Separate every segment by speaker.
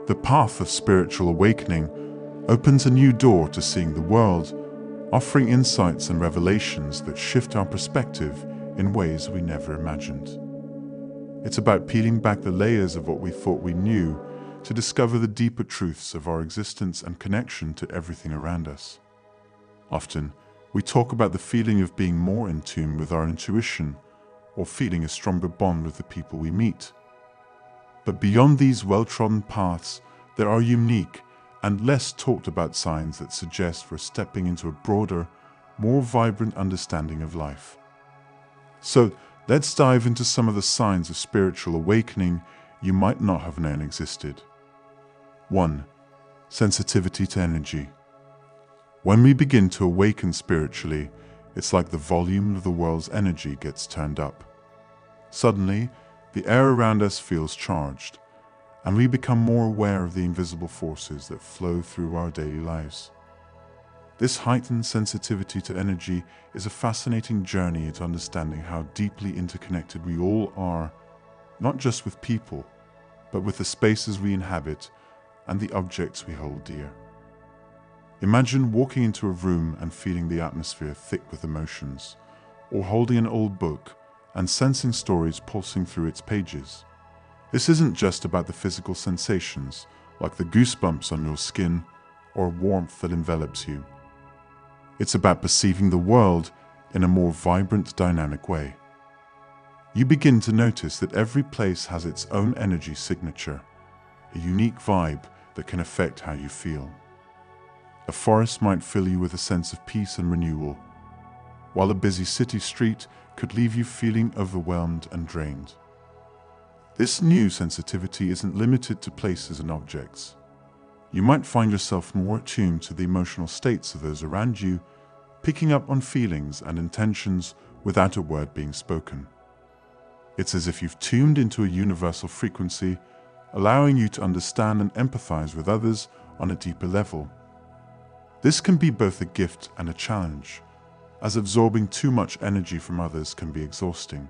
Speaker 1: The path of spiritual awakening opens a new door to seeing the world, offering insights and revelations that shift our perspective in ways we never imagined. It's about peeling back the layers of what we thought we knew to discover the deeper truths of our existence and connection to everything around us. Often, we talk about the feeling of being more in tune with our intuition or feeling a stronger bond with the people we meet. But beyond these well-trodden paths, there are unique and less talked about signs that suggest we're stepping into a broader, more vibrant understanding of life. So, let's dive into some of the signs of spiritual awakening you might not have known existed. 1. Sensitivity to energy. When we begin to awaken spiritually, it's like the volume of the world's energy gets turned up. Suddenly, the air around us feels charged, and we become more aware of the invisible forces that flow through our daily lives. This heightened sensitivity to energy is a fascinating journey into understanding how deeply interconnected we all are, not just with people, but with the spaces we inhabit and the objects we hold dear. Imagine walking into a room and feeling the atmosphere thick with emotions, or holding an old book and sensing stories pulsing through its pages. This isn't just about the physical sensations, like the goosebumps on your skin or warmth that envelops you. It's about perceiving the world in a more vibrant, dynamic way. You begin to notice that every place has its own energy signature, a unique vibe that can affect how you feel. A forest might fill you with a sense of peace and renewal, while a busy city street could leave you feeling overwhelmed and drained. This new sensitivity isn't limited to places and objects. You might find yourself more attuned to the emotional states of those around you, picking up on feelings and intentions without a word being spoken. It's as if you've tuned into a universal frequency, allowing you to understand and empathize with others on a deeper level. This can be both a gift and a challenge, as absorbing too much energy from others can be exhausting.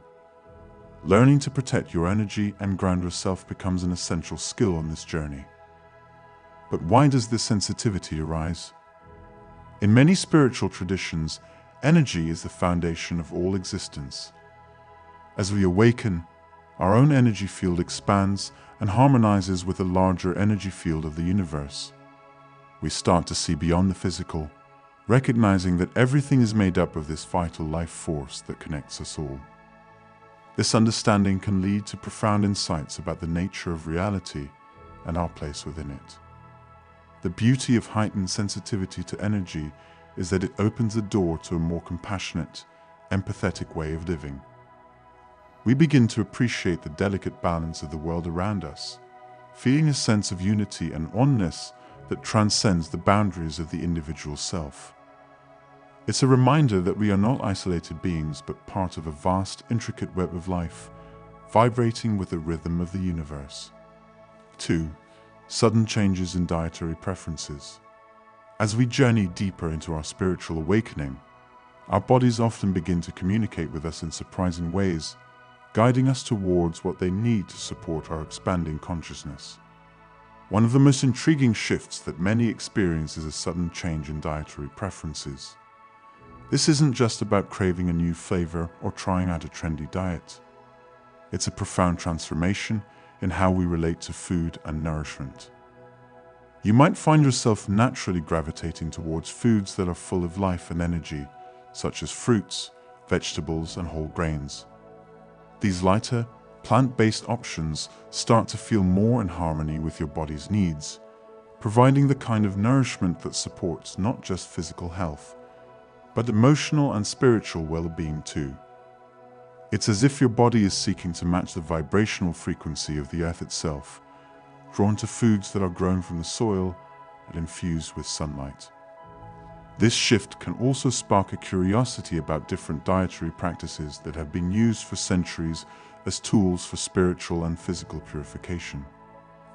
Speaker 1: Learning to protect your energy and ground yourself becomes an essential skill on this journey. But why does this sensitivity arise? In many spiritual traditions, energy is the foundation of all existence. As we awaken, our own energy field expands and harmonizes with the larger energy field of the universe. We start to see beyond the physical, recognizing that everything is made up of this vital life force that connects us all. This understanding can lead to profound insights about the nature of reality and our place within it. The beauty of heightened sensitivity to energy is that it opens the door to a more compassionate, empathetic way of living. We begin to appreciate the delicate balance of the world around us, feeling a sense of unity and oneness that transcends the boundaries of the individual self. It's a reminder that we are not isolated beings, but part of a vast, intricate web of life, vibrating with the rhythm of the universe. 2. Sudden changes in dietary preferences. As we journey deeper into our spiritual awakening, our bodies often begin to communicate with us in surprising ways, guiding us towards what they need to support our expanding consciousness. One of the most intriguing shifts that many experience is a sudden change in dietary preferences. This isn't just about craving a new flavor or trying out a trendy diet. It's a profound transformation in how we relate to food and nourishment. You might find yourself naturally gravitating towards foods that are full of life and energy, such as fruits, vegetables, and whole grains. These lighter, plant-based options start to feel more in harmony with your body's needs, providing the kind of nourishment that supports not just physical health, but emotional and spiritual well-being too. It's as if your body is seeking to match the vibrational frequency of the earth itself, drawn to foods that are grown from the soil and infused with sunlight. This shift can also spark a curiosity about different dietary practices that have been used for centuries as tools for spiritual and physical purification.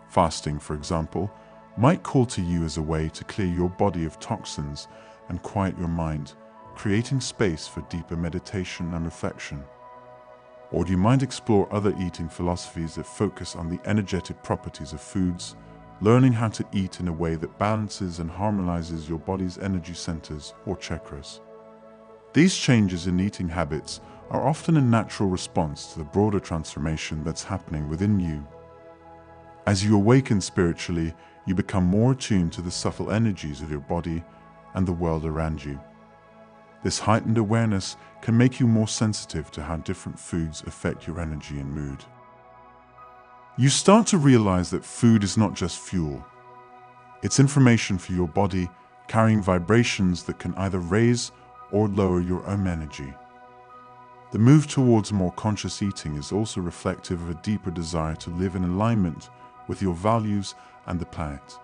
Speaker 1: Fasting, for example, might call to you as a way to clear your body of toxins and quiet your mind, creating space for deeper meditation and reflection. Or you might explore other eating philosophies that focus on the energetic properties of foods, learning how to eat in a way that balances and harmonizes your body's energy centers or chakras. These changes in eating habits are often a natural response to the broader transformation that's happening within you. As you awaken spiritually, you become more attuned to the subtle energies of your body and the world around you. This heightened awareness can make you more sensitive to how different foods affect your energy and mood. You start to realize that food is not just fuel. It's information for your body, carrying vibrations that can either raise or lower your own energy. The move towards more conscious eating is also reflective of a deeper desire to live in alignment with your values and the planet.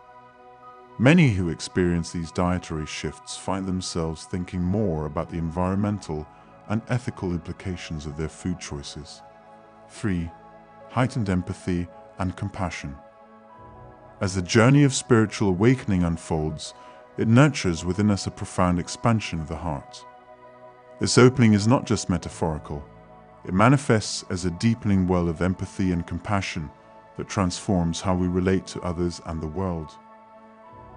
Speaker 1: Many who experience these dietary shifts find themselves thinking more about the environmental and ethical implications of their food choices. 3. Heightened empathy and compassion. As the journey of spiritual awakening unfolds, it nurtures within us a profound expansion of the heart. This opening is not just metaphorical. It manifests as a deepening well of empathy and compassion that transforms how we relate to others and the world.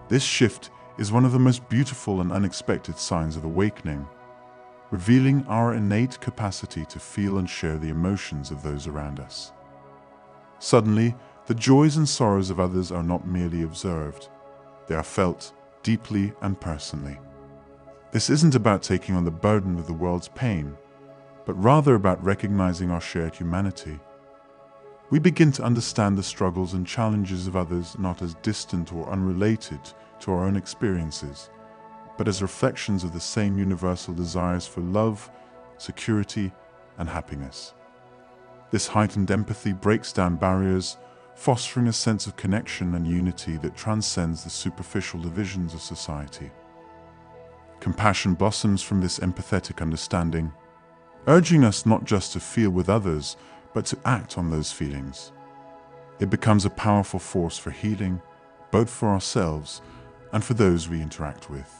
Speaker 1: This shift is one of the most beautiful and unexpected signs of awakening, revealing our innate capacity to feel and share the emotions of those around us. Suddenly, the joys and sorrows of others are not merely observed. They are felt deeply and personally. This isn't about taking on the burden of the world's pain, but rather about recognizing our shared humanity. We begin to understand the struggles and challenges of others not as distant or unrelated to our own experiences, but as reflections of the same universal desires for love, security, and happiness. This heightened empathy breaks down barriers, fostering a sense of connection and unity that transcends the superficial divisions of society. Compassion blossoms from this empathetic understanding, urging us not just to feel with others, but to act on those feelings. It becomes a powerful force for healing, both for ourselves and for those we interact with.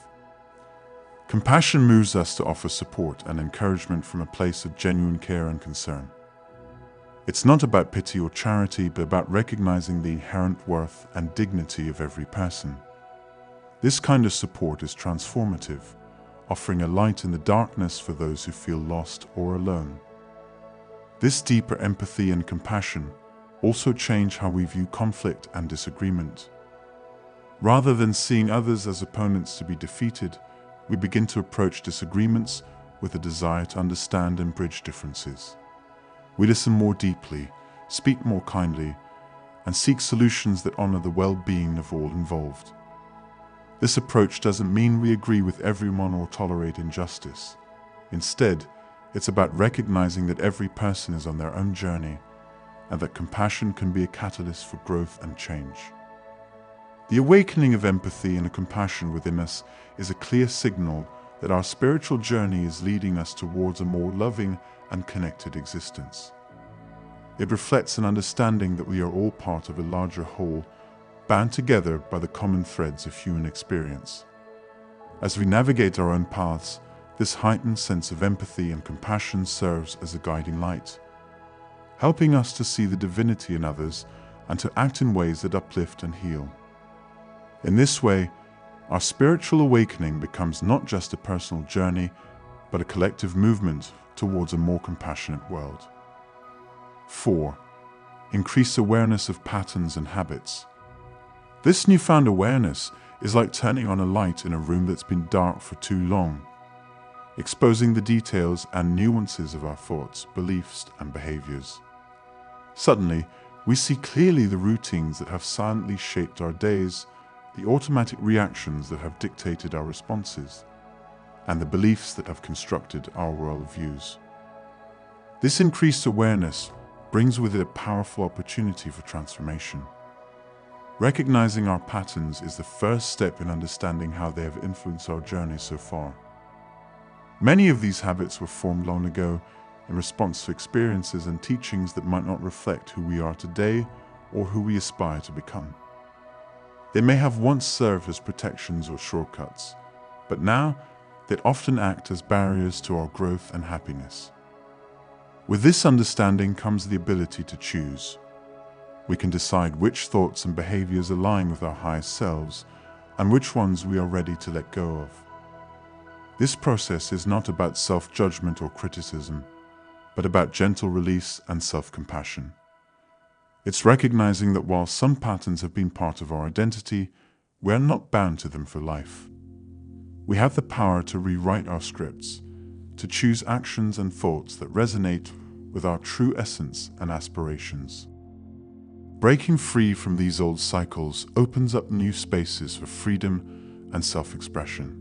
Speaker 1: Compassion moves us to offer support and encouragement from a place of genuine care and concern. It's not about pity or charity, but about recognizing the inherent worth and dignity of every person. This kind of support is transformative, offering a light in the darkness for those who feel lost or alone. This deeper empathy and compassion also change how we view conflict and disagreement. Rather than seeing others as opponents to be defeated, we begin to approach disagreements with a desire to understand and bridge differences. We listen more deeply, speak more kindly, and seek solutions that honor the well-being of all involved. This approach doesn't mean we agree with everyone or tolerate injustice. Instead, it's about recognizing that every person is on their own journey and that compassion can be a catalyst for growth and change. The awakening of empathy and compassion within us is a clear signal that our spiritual journey is leading us towards a more loving and connected existence. It reflects an understanding that we are all part of a larger whole, bound together by the common threads of human experience. As we navigate our own paths, this heightened sense of empathy and compassion serves as a guiding light, helping us to see the divinity in others and to act in ways that uplift and heal. In this way, our spiritual awakening becomes not just a personal journey, but a collective movement towards a more compassionate world. 4. Increase awareness of patterns and habits. This newfound awareness is like turning on a light in a room that's been dark for too long, exposing the details and nuances of our thoughts, beliefs, and behaviors. Suddenly, we see clearly the routines that have silently shaped our days, the automatic reactions that have dictated our responses, and the beliefs that have constructed our worldviews. This increased awareness brings with it a powerful opportunity for transformation. Recognizing our patterns is the first step in understanding how they have influenced our journey so far. Many of these habits were formed long ago in response to experiences and teachings that might not reflect who we are today or who we aspire to become. They may have once served as protections or shortcuts, but now they often act as barriers to our growth and happiness. With this understanding comes the ability to choose. We can decide which thoughts and behaviors align with our highest selves and which ones we are ready to let go of. This process is not about self-judgment or criticism, but about gentle release and self-compassion. It's recognizing that while some patterns have been part of our identity, we are not bound to them for life. We have the power to rewrite our scripts, to choose actions and thoughts that resonate with our true essence and aspirations. Breaking free from these old cycles opens up new spaces for freedom and self-expression.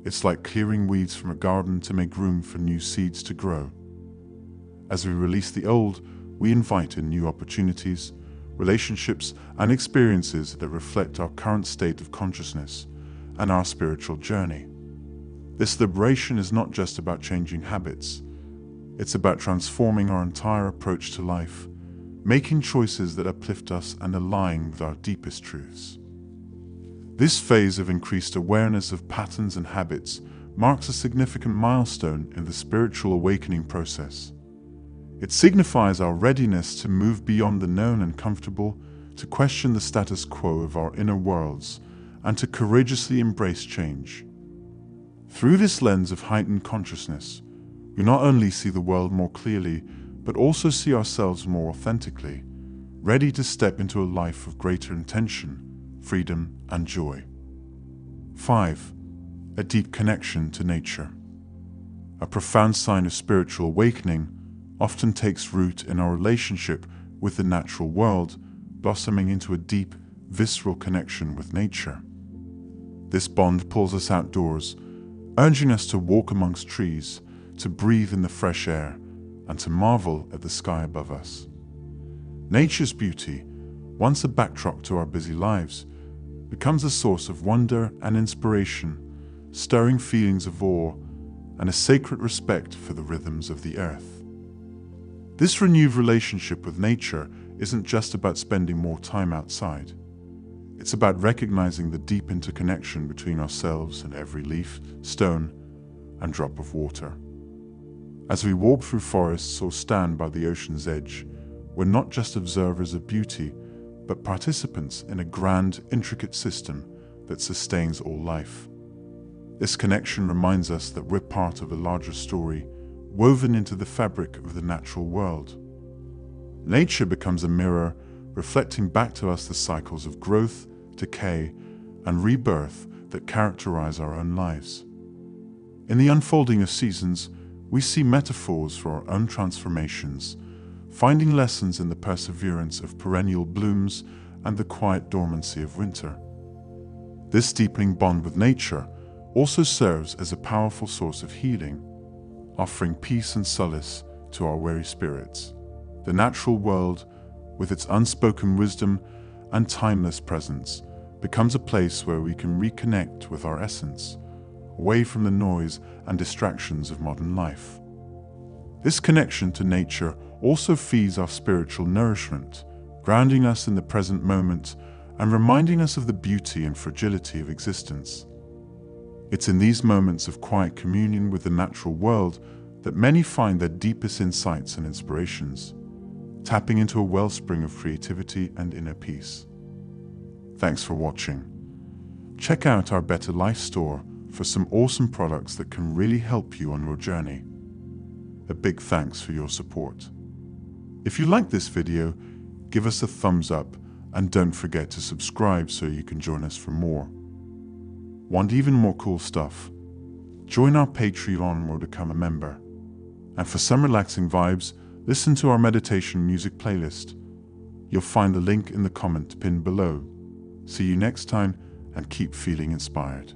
Speaker 1: It's like clearing weeds from a garden to make room for new seeds to grow. As we release the old, we invite in new opportunities, relationships, and experiences that reflect our current state of consciousness and our spiritual journey. This liberation is not just about changing habits. It's about transforming our entire approach to life, making choices that uplift us and align with our deepest truths. This phase of increased awareness of patterns and habits marks a significant milestone in the spiritual awakening process. It signifies our readiness to move beyond the known and comfortable, to question the status quo of our inner worlds, and to courageously embrace change. Through this lens of heightened consciousness, we not only see the world more clearly, but also see ourselves more authentically, ready to step into a life of greater intention, freedom, and joy. 5. A deep connection to nature. A profound sign of spiritual awakening often takes root in our relationship with the natural world, blossoming into a deep, visceral connection with nature. This bond pulls us outdoors, urging us to walk amongst trees, to breathe in the fresh air, and to marvel at the sky above us. Nature's beauty, once a backdrop to our busy lives, becomes a source of wonder and inspiration, stirring feelings of awe and a sacred respect for the rhythms of the earth. This renewed relationship with nature isn't just about spending more time outside. It's about recognizing the deep interconnection between ourselves and every leaf, stone, and drop of water. As we walk through forests or stand by the ocean's edge, we're not just observers of beauty, but participants in a grand, intricate system that sustains all life. This connection reminds us that we're part of a larger story, woven into the fabric of the natural world. Nature becomes a mirror, reflecting back to us the cycles of growth, decay, and rebirth that characterize our own lives. In the unfolding of seasons, we see metaphors for our own transformations, finding lessons in the perseverance of perennial blooms and the quiet dormancy of winter. This deepening bond with nature also serves as a powerful source of healing, offering peace and solace to our weary spirits. The natural world, with its unspoken wisdom and timeless presence, becomes a place where we can reconnect with our essence, away from the noise and distractions of modern life. This connection to nature also feeds our spiritual nourishment, grounding us in the present moment and reminding us of the beauty and fragility of existence. It's in these moments of quiet communion with the natural world that many find their deepest insights and inspirations, tapping into a wellspring of creativity and inner peace. Thanks for watching. Check out our Better Life store for some awesome products that can really help you on your journey. A big thanks for your support. If you like this video, give us a thumbs up and don't forget to subscribe so you can join us for more. Want even more cool stuff? Join our Patreon or become a member. And for some relaxing vibes, listen to our meditation music playlist. You'll find the link in the comment pinned below. See you next time and keep feeling inspired.